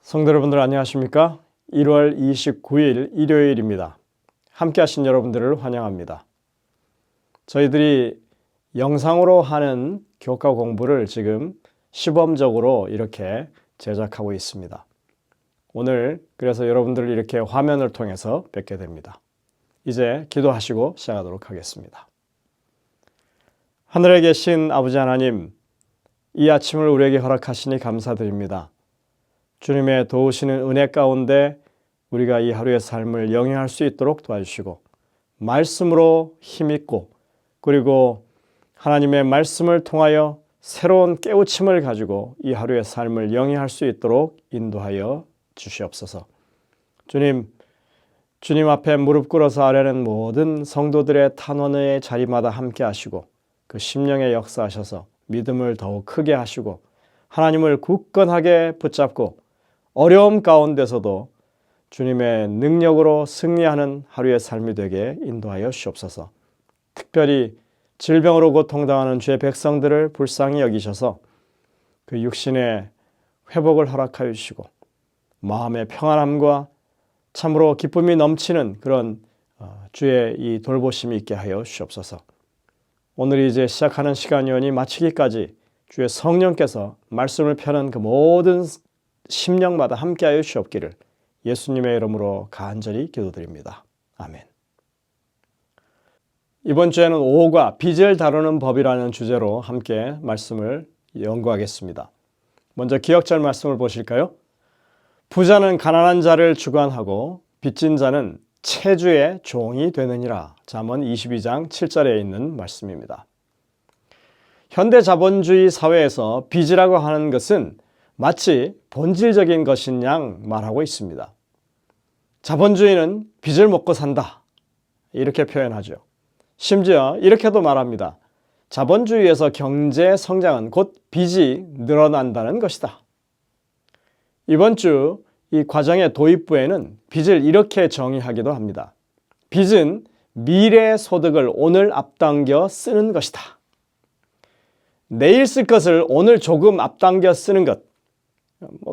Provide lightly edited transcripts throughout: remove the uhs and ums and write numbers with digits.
성도 여러분들 안녕하십니까? 1월 29일 일요일입니다. 함께 하신 여러분들을 환영합니다. 저희들이 영상으로 하는 교과 공부를 지금 시범적으로 이렇게 제작하고 있습니다. 오늘 그래서 여러분들을 이렇게 화면을 통해서 뵙게 됩니다. 이제 기도하시고 시작하도록 하겠습니다. 하늘에 계신 아버지 하나님, 이 아침을 우리에게 허락하시니 감사드립니다. 주님의 도우시는 은혜 가운데 우리가 이 하루의 삶을 영위할 수 있도록 도와주시고 말씀으로 힘있고 그리고 하나님의 말씀을 통하여 새로운 깨우침을 가지고 이 하루의 삶을 영위할 수 있도록 인도하여 주시옵소서. 주님 앞에 무릎 꿇어서 아뢰는 모든 성도들의 탄원의 자리마다 함께 하시고 그 심령에 역사하셔서 믿음을 더욱 크게 하시고 하나님을 굳건하게 붙잡고 어려움 가운데서도 주님의 능력으로 승리하는 하루의 삶이 되게 인도하여 주옵소서. 특별히 질병으로 고통당하는 주의 백성들을 불쌍히 여기셔서 그 육신의 회복을 허락하여 주시고 마음의 평안함과 참으로 기쁨이 넘치는 그런 주의 이 돌보심이 있게 하여 주옵소서. 오늘 이제 시작하는 시간이오니 마치기까지 주의 성령께서 말씀을 펴는 그 모든 심령마다 함께하여 주옵기를 예수님의 이름으로 간절히 기도드립니다. 아멘. 이번 주에는 오호가 빚을 다루는 법이라는 주제로 함께 말씀을 연구하겠습니다. 먼저 기억절 말씀을 보실까요? 부자는 가난한 자를 주관하고 빚진 자는 채주의 종이 되느니라. 잠언 22장 7절에 있는 말씀입니다. 현대 자본주의 사회에서 빚이라고 하는 것은 마치 본질적인 것인 양 말하고 있습니다. 자본주의는 빚을 먹고 산다. 이렇게 표현하죠. 심지어 이렇게도 말합니다. 자본주의에서 경제 성장은 곧 빚이 늘어난다는 것이다. 이번 주 이 과정의 도입부에는 빚을 이렇게 정의하기도 합니다. 빚은 미래의 소득을 오늘 앞당겨 쓰는 것이다. 내일 쓸 것을 오늘 조금 앞당겨 쓰는 것,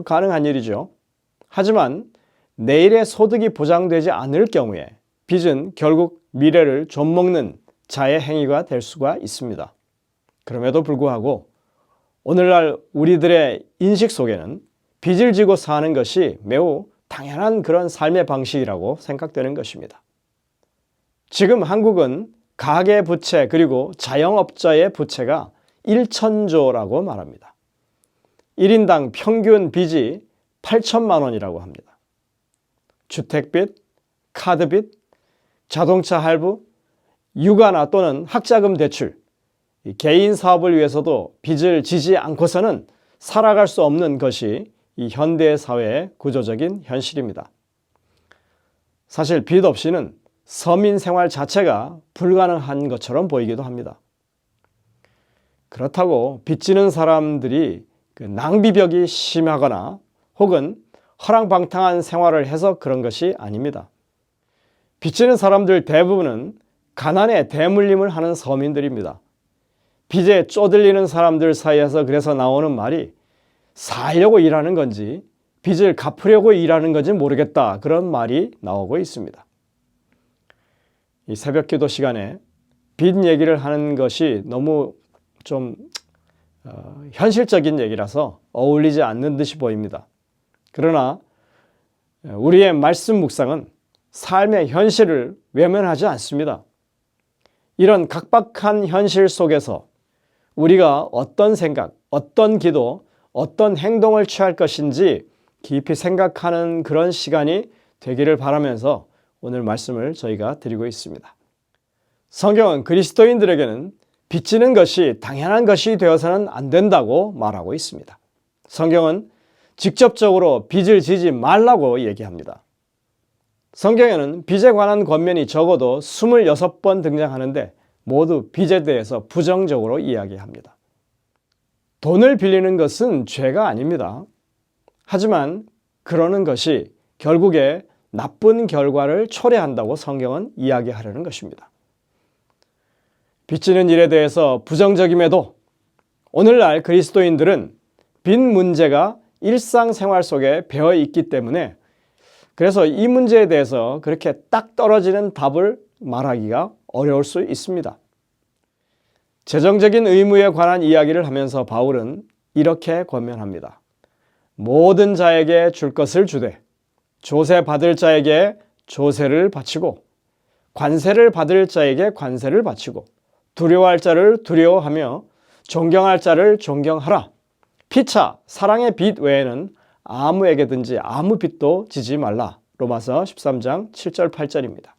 가능한 일이죠. 하지만 내일의 소득이 보장되지 않을 경우에 빚은 결국 미래를 좀먹는 자의 행위가 될 수가 있습니다. 그럼에도 불구하고 오늘날 우리들의 인식 속에는 빚을 지고 사는 것이 매우 당연한 그런 삶의 방식이라고 생각되는 것입니다. 지금 한국은 가계부채 그리고 자영업자의 부채가 1,000조라고 말합니다. 1인당 평균 빚이 8천만 원이라고 합니다. 주택빚, 카드빚, 자동차 할부, 육아나 또는 학자금 대출, 개인 사업을 위해서도 빚을 지지 않고서는 살아갈 수 없는 것이 이 현대 사회의 구조적인 현실입니다. 사실 빚 없이는 서민 생활 자체가 불가능한 것처럼 보이기도 합니다. 그렇다고 빚지는 사람들이 낭비벽이 심하거나 혹은 허랑방탕한 생활을 해서 그런 것이 아닙니다. 빚지는 사람들 대부분은 가난에 대물림을 하는 서민들입니다. 빚에 쪼들리는 사람들 사이에서 그래서 나오는 말이 살려고 일하는 건지 빚을 갚으려고 일하는 건지 모르겠다, 그런 말이 나오고 있습니다. 이 새벽 기도 시간에 빚 얘기를 하는 것이 너무 좀 현실적인 얘기라서 어울리지 않는 듯이 보입니다. 그러나 우리의 말씀 묵상은 삶의 현실을 외면하지 않습니다. 이런 각박한 현실 속에서 우리가 어떤 생각, 어떤 기도, 어떤 행동을 취할 것인지 깊이 생각하는 그런 시간이 되기를 바라면서 오늘 말씀을 저희가 드리고 있습니다. 성경은 그리스도인들에게는 빚지는 것이 당연한 것이 되어서는 안 된다고 말하고 있습니다. 성경은 직접적으로 빚을 지지 말라고 얘기합니다. 성경에는 빚에 관한 권면이 적어도 26번 등장하는데 모두 빚에 대해서 부정적으로 이야기합니다. 돈을 빌리는 것은 죄가 아닙니다. 하지만 그러는 것이 결국에 나쁜 결과를 초래한다고 성경은 이야기하려는 것입니다. 빚지는 일에 대해서 부정적임에도 오늘날 그리스도인들은 빚 문제가 일상생활 속에 배어 있기 때문에 그래서 이 문제에 대해서 그렇게 딱 떨어지는 답을 말하기가 어려울 수 있습니다. 재정적인 의무에 관한 이야기를 하면서 바울은 이렇게 권면합니다. 모든 자에게 줄 것을 주되 조세 받을 자에게 조세를 바치고 관세를 받을 자에게 관세를 바치고 두려워할 자를 두려워하며 존경할 자를 존경하라. 피차 사랑의 빚 외에는 아무에게든지 아무 빚도 지지 말라. 로마서 13장 7절 8절입니다.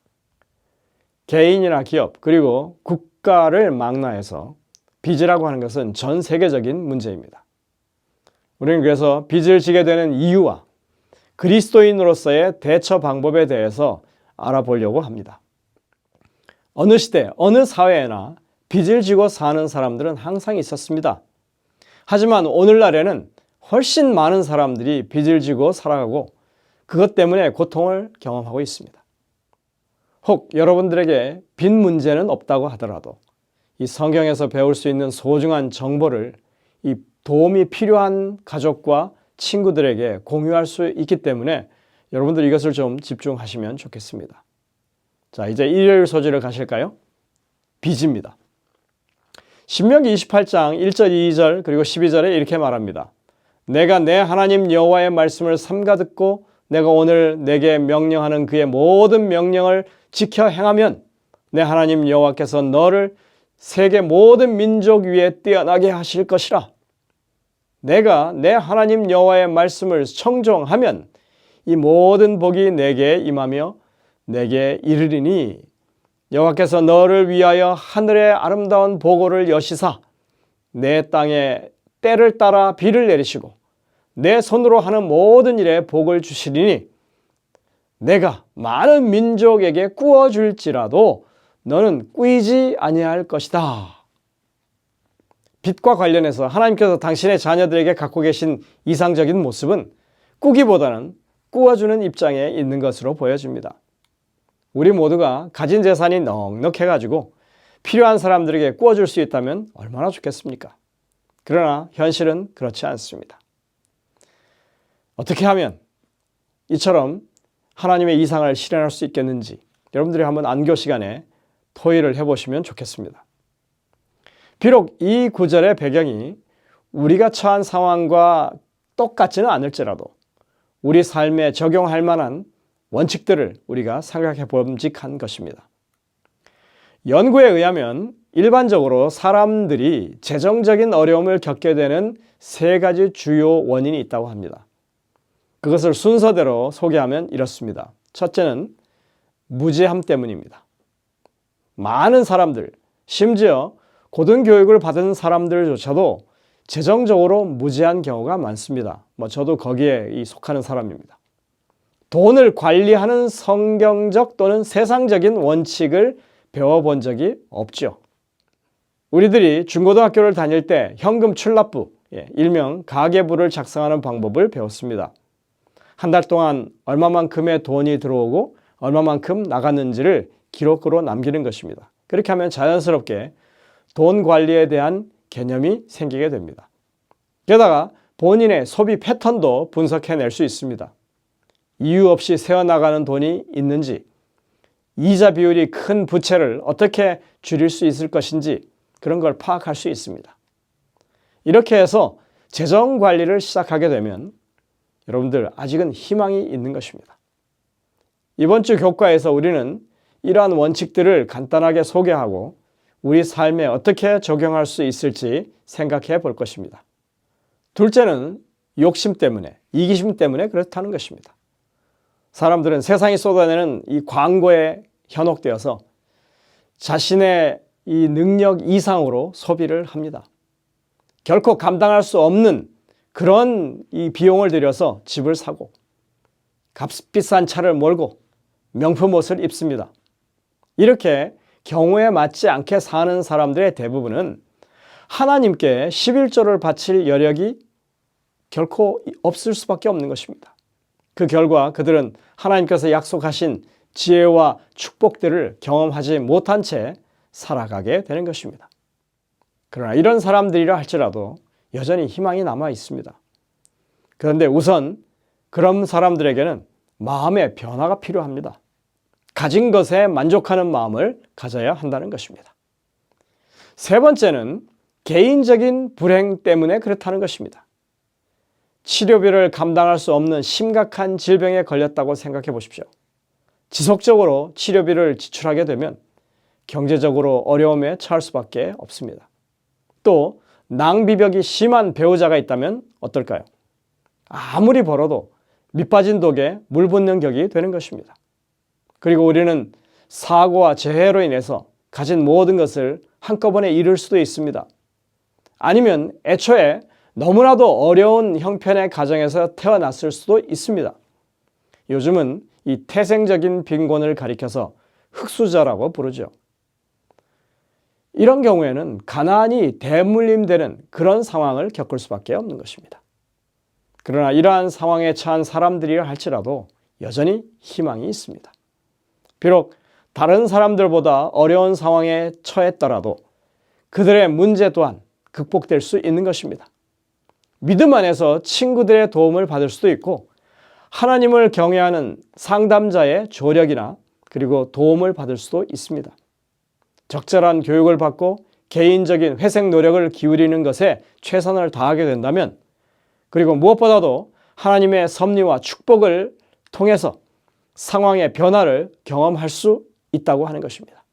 개인이나 기업 그리고 국가를 망라해서 빚이라고 하는 것은 전 세계적인 문제입니다. 우리는 그래서 빚을 지게 되는 이유와 그리스도인으로서의 대처 방법에 대해서 알아보려고 합니다. 어느 시대, 어느 사회에나 빚을 지고 사는 사람들은 항상 있었습니다. 하지만 오늘날에는 훨씬 많은 사람들이 빚을 지고 살아가고 그것 때문에 고통을 경험하고 있습니다. 혹 여러분들에게 빚 문제는 없다고 하더라도 이 성경에서 배울 수 있는 소중한 정보를 이 도움이 필요한 가족과 친구들에게 공유할 수 있기 때문에 여러분들 이것을 좀 집중하시면 좋겠습니다. 자, 이제 일요일 소지를 가실까요? 빚입니다. 신명기 28장 1절 2절 그리고 12절에 이렇게 말합니다. 내가 내 하나님 여호와의 말씀을 삼가 듣고 내가 오늘 내게 명령하는 그의 모든 명령을 지켜 행하면 내 하나님 여호와께서 너를 세계 모든 민족 위에 뛰어나게 하실 것이라. 내가 내 하나님 여호와의 말씀을 청종하면 이 모든 복이 내게 임하며 내게 이르리니 여호와께서 너를 위하여 하늘의 아름다운 보고를 여시사 내 땅에 때를 따라 비를 내리시고 내 손으로 하는 모든 일에 복을 주시리니 내가 많은 민족에게 꾸어줄지라도 너는 꾸이지 아니할 것이다. 빚과 관련해서 하나님께서 당신의 자녀들에게 갖고 계신 이상적인 모습은 꾸기보다는 꾸어주는 입장에 있는 것으로 보여집니다. 우리 모두가 가진 재산이 넉넉해가지고 필요한 사람들에게 꾸어줄 수 있다면 얼마나 좋겠습니까? 그러나 현실은 그렇지 않습니다. 어떻게 하면 이처럼 하나님의 이상을 실현할 수 있겠는지 여러분들이 한번 안교 시간에 토의를 해보시면 좋겠습니다. 비록 이 구절의 배경이 우리가 처한 상황과 똑같지는 않을지라도 우리 삶에 적용할 만한 원칙들을 우리가 생각해 봄직한 것입니다. 연구에 의하면 일반적으로 사람들이 재정적인 어려움을 겪게 되는 세 가지 주요 원인이 있다고 합니다. 그것을 순서대로 소개하면 이렇습니다. 첫째는 무지함 때문입니다. 많은 사람들, 심지어 고등교육을 받은 사람들조차도 재정적으로 무지한 경우가 많습니다. 저도 거기에 속하는 사람입니다. 돈을 관리하는 성경적 또는 세상적인 원칙을 배워본 적이 없죠. 우리들이 중고등학교를 다닐 때 현금 출납부, 일명 가계부를 작성하는 방법을 배웠습니다. 한 달 동안 얼마만큼의 돈이 들어오고 얼마만큼 나갔는지를 기록으로 남기는 것입니다. 그렇게 하면 자연스럽게 돈 관리에 대한 개념이 생기게 됩니다. 게다가 본인의 소비 패턴도 분석해낼 수 있습니다. 이유 없이 새어나가는 돈이 있는지, 이자 비율이 큰 부채를 어떻게 줄일 수 있을 것인지 그런 걸 파악할 수 있습니다. 이렇게 해서 재정 관리를 시작하게 되면 여러분들 아직은 희망이 있는 것입니다. 이번 주 교과에서 우리는 이러한 원칙들을 간단하게 소개하고 우리 삶에 어떻게 적용할 수 있을지 생각해 볼 것입니다. 둘째는 욕심 때문에, 이기심 때문에 그렇다는 것입니다. 사람들은 세상이 쏟아내는 이 광고에 현혹되어서 자신의 이 능력 이상으로 소비를 합니다. 결코 감당할 수 없는 그런 이 비용을 들여서 집을 사고 값비싼 차를 몰고 명품 옷을 입습니다. 이렇게 경우에 맞지 않게 사는 사람들의 대부분은 하나님께 11조를 바칠 여력이 결코 없을 수밖에 없는 것입니다. 그 결과 그들은 하나님께서 약속하신 지혜와 축복들을 경험하지 못한 채 살아가게 되는 것입니다. 그러나 이런 사람들이라 할지라도 여전히 희망이 남아 있습니다. 그런데 우선 그런 사람들에게는 마음의 변화가 필요합니다. 가진 것에 만족하는 마음을 가져야 한다는 것입니다. 세 번째는 개인적인 불행 때문에 그렇다는 것입니다. 치료비를 감당할 수 없는 심각한 질병에 걸렸다고 생각해 보십시오. 지속적으로 치료비를 지출하게 되면 경제적으로 어려움에 처할 수밖에 없습니다. 또 낭비벽이 심한 배우자가 있다면 어떨까요? 아무리 벌어도 밑빠진 독에 물 붓는 격이 되는 것입니다. 그리고 우리는 사고와 재해로 인해서 가진 모든 것을 한꺼번에 잃을 수도 있습니다. 아니면 애초에 너무나도 어려운 형편의 가정에서 태어났을 수도 있습니다. 요즘은 이 태생적인 빈곤을 가리켜서 흙수저라고 부르죠. 이런 경우에는 가난이 대물림되는 그런 상황을 겪을 수밖에 없는 것입니다. 그러나 이러한 상황에 처한 사람들이라 할지라도 여전히 희망이 있습니다. 비록 다른 사람들보다 어려운 상황에 처했더라도 그들의 문제 또한 극복될 수 있는 것입니다. 믿음 안에서 친구들의 도움을 받을 수도 있고 하나님을 경외하는 상담자의 조력이나 그리고 도움을 받을 수도 있습니다. 적절한 교육을 받고 개인적인 회색 노력을 기울이는 것에 최선을 다하게 된다면 그리고 무엇보다도 하나님의 섭리와 축복을 통해서 상황의 변화를 경험할 수 있다고 하는 것입니다.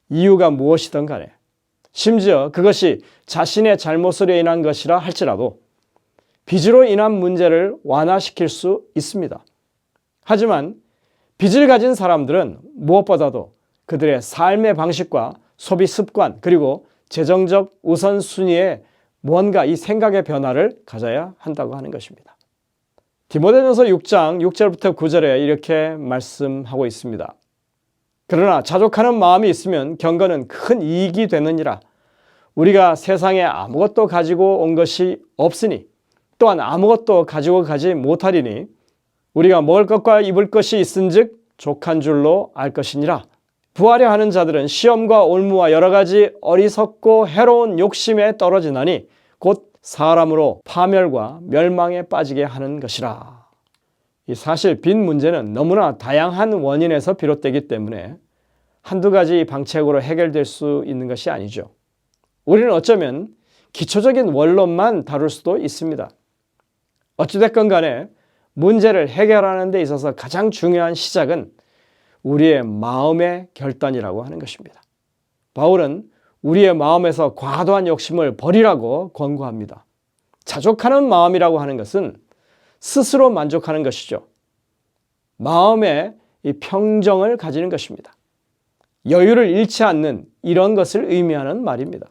이유가 무엇이든 간에 심지어 그것이 자신의 잘못으로 인한 것이라 할지라도 빚으로 인한 문제를 완화시킬 수 있습니다. 하지만 빚을 가진 사람들은 무엇보다도 그들의 삶의 방식과 소비 습관 그리고 재정적 우선순위에 뭔가 이 생각의 변화를 가져야 한다고 하는 것입니다. 디모데전서 6장 6절부터 9절에 이렇게 말씀하고 있습니다. 그러나 자족하는 마음이 있으면 경건은 큰 이익이 되느니라. 우리가 세상에 아무것도 가지고 온 것이 없으니 또한 아무것도 가지고 가지 못하리니 우리가 먹을 것과 입을 것이 있은즉 족한 줄로 알 것이니라. 부하려 하는 자들은 시험과 올무와 여러 가지 어리석고 해로운 욕심에 떨어지나니 곧 사람으로 파멸과 멸망에 빠지게 하는 것이라. 사실 빚 문제는 너무나 다양한 원인에서 비롯되기 때문에 한두 가지 방책으로 해결될 수 있는 것이 아니죠. 우리는 어쩌면 기초적인 원론만 다룰 수도 있습니다. 어찌됐건 간에 문제를 해결하는 데 있어서 가장 중요한 시작은 우리의 마음의 결단이라고 하는 것입니다. 바울은 우리의 마음에서 과도한 욕심을 버리라고 권고합니다. 자족하는 마음이라고 하는 것은 스스로 만족하는 것이죠. 마음의 이 평정을 가지는 것입니다. 여유를 잃지 않는 이런 것을 의미하는 말입니다.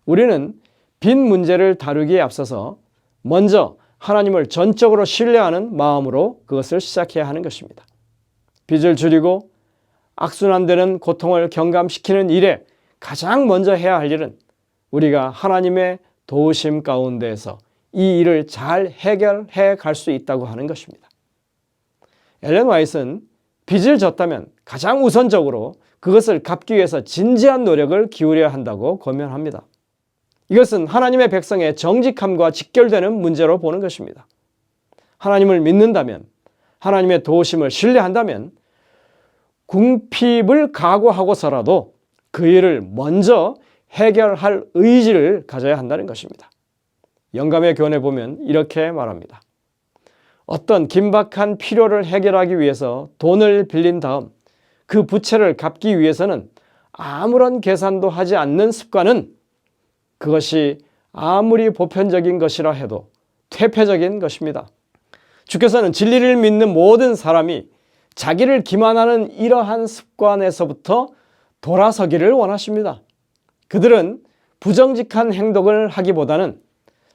우리는 빚 문제를 다루기에 앞서서 먼저 하나님을 전적으로 신뢰하는 마음으로 그것을 시작해야 하는 것입니다. 빚을 줄이고 악순환되는 고통을 경감시키는 일에 가장 먼저 해야 할 일은 우리가 하나님의 도우심 가운데에서 이 일을 잘 해결해 갈 수 있다고 하는 것입니다. 엘렌 화이트는 빚을 졌다면 가장 우선적으로 그것을 갚기 위해서 진지한 노력을 기울여야 한다고 권면합니다. 이것은 하나님의 백성의 정직함과 직결되는 문제로 보는 것입니다. 하나님을 믿는다면, 하나님의 도우심을 신뢰한다면 궁핍을 각오하고서라도 그 일을 먼저 해결할 의지를 가져야 한다는 것입니다. 영감의 교훈에 보면 이렇게 말합니다. 어떤 긴박한 필요를 해결하기 위해서 돈을 빌린 다음 그 부채를 갚기 위해서는 아무런 계산도 하지 않는 습관은 그것이 아무리 보편적인 것이라 해도 퇴폐적인 것입니다. 주께서는 진리를 믿는 모든 사람이 자기를 기만하는 이러한 습관에서부터 돌아서기를 원하십니다. 그들은 부정직한 행동을 하기보다는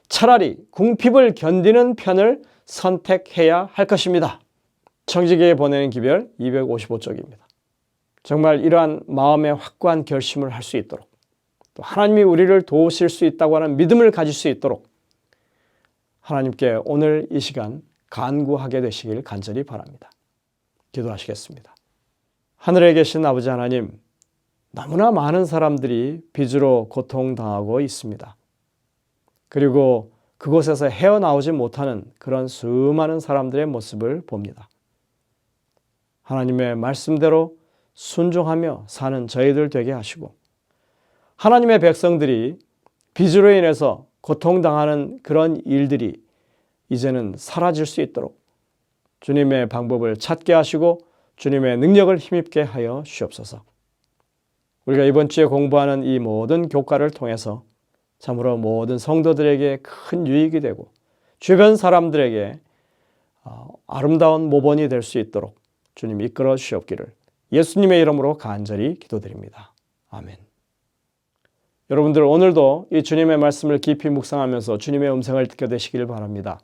차라리 궁핍을 견디는 편을 선택해야 할 것입니다. 청지기에 보내는 기별 255쪽입니다. 정말 이러한 마음의 확고한 결심을 할 수 있도록 또 하나님이 우리를 도우실 수 있다고 하는 믿음을 가질 수 있도록 하나님께 오늘 이 시간 간구하게 되시길 간절히 바랍니다. 기도하시겠습니다. 하늘에 계신 아버지 하나님, 너무나 많은 사람들이 빚으로 고통당하고 있습니다. 그리고 그곳에서 헤어나오지 못하는 그런 수많은 사람들의 모습을 봅니다. 하나님의 말씀대로 순종하며 사는 저희들 되게 하시고, 하나님의 백성들이 빚으로 인해서 고통당하는 그런 일들이 이제는 사라질 수 있도록 주님의 방법을 찾게 하시고 주님의 능력을 힘입게 하여 주옵소서. 우리가 이번 주에 공부하는 이 모든 교과를 통해서 참으로 모든 성도들에게 큰 유익이 되고 주변 사람들에게 아름다운 모본이 될 수 있도록 주님 이끌어 주시옵기를 예수님의 이름으로 간절히 기도드립니다. 아멘. 여러분들 오늘도 이 주님의 말씀을 깊이 묵상하면서 주님의 음성을 듣게 되시길 바랍니다.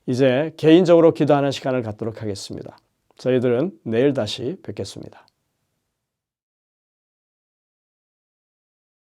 이제 개인적으로 기도하는 시간을 갖도록 하겠습니다. 저희들은 내일 다시 뵙겠습니다.